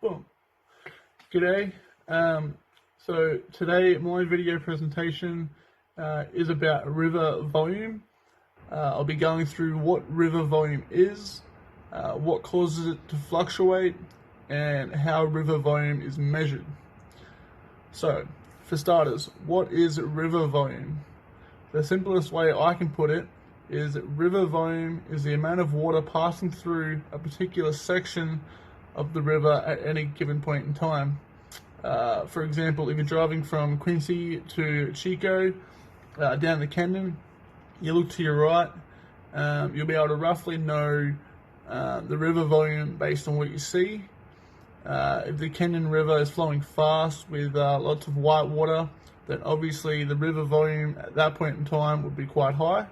Boom. G'day. So today my video presentation is about river volume. I'll be going through what river volume is, what causes it to fluctuate, and how river volume is measured. So, for starters, what is river volume? The simplest way I can put it is that river volume is the amount of water passing through a particular section of the river at any given point in time. For example, if you're driving from Quincy to Chico down the canyon, you look to your right, you'll be able to roughly know the river volume based on what you see. If the Canyon River is flowing fast with lots of white water, then obviously the river volume at that point in time would be quite high.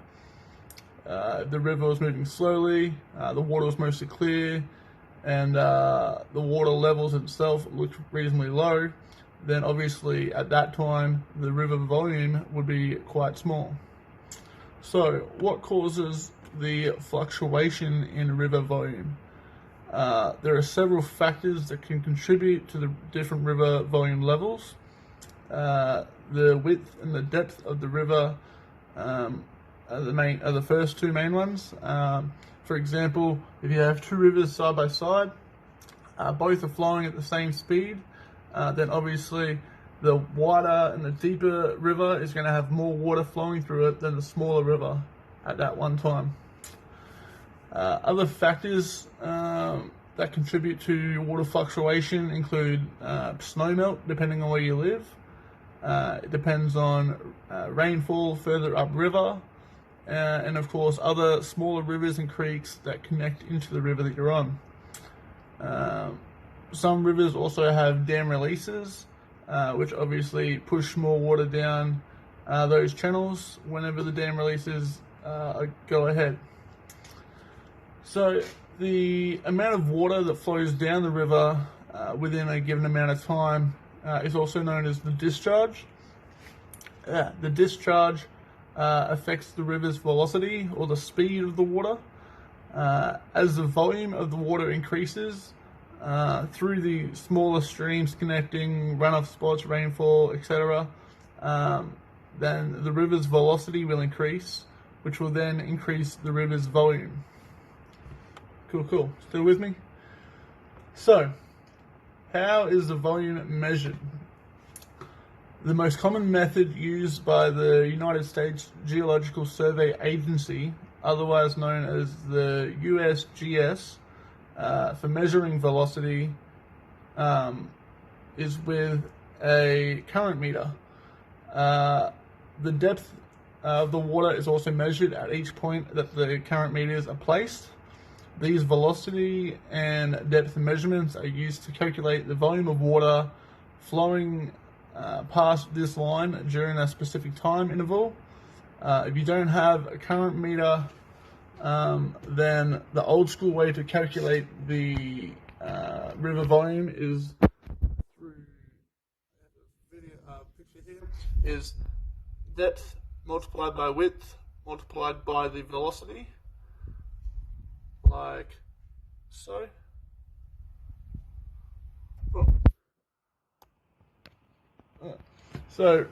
If the river was moving slowly, the water was mostly clear, and the water levels itself looked reasonably low, then obviously at that time the river volume would be quite small. So what causes the fluctuation in river volume? There are several factors that can contribute to the different river volume levels. The width and the depth of the river are the first two main ones. For example, if you have two rivers side by side, both are flowing at the same speed, then obviously the wider and the deeper river is going to have more water flowing through it than the smaller river at that one time. Other factors that contribute to water fluctuation include snowmelt, depending on where you live. It depends on rainfall further upriver, and of course other smaller rivers and creeks that connect into the river that you're on. Some rivers also have dam releases, which obviously push more water down those channels whenever the dam releases go ahead. So the amount of water that flows down the river within a given amount of time is also known as the discharge. The discharge affects the river's velocity or the speed of the water. As the volume of the water increases through the smaller streams connecting runoff spots, rainfall, etc., then the river's velocity will increase, which will then increase the river's volume. Cool. Still with me? So, how is the volume measured? The most common method used by the United States Geological Survey Agency, otherwise known as the USGS, for measuring velocity is with a current meter. The depth of the water is also measured at each point that the current meters are placed. These velocity and depth measurements are used to calculate the volume of water flowing past this line during a specific time interval. If you don't have a current meter, then the old school way to calculate the river volume is through picture here is depth multiplied by width multiplied by the velocity, like so. So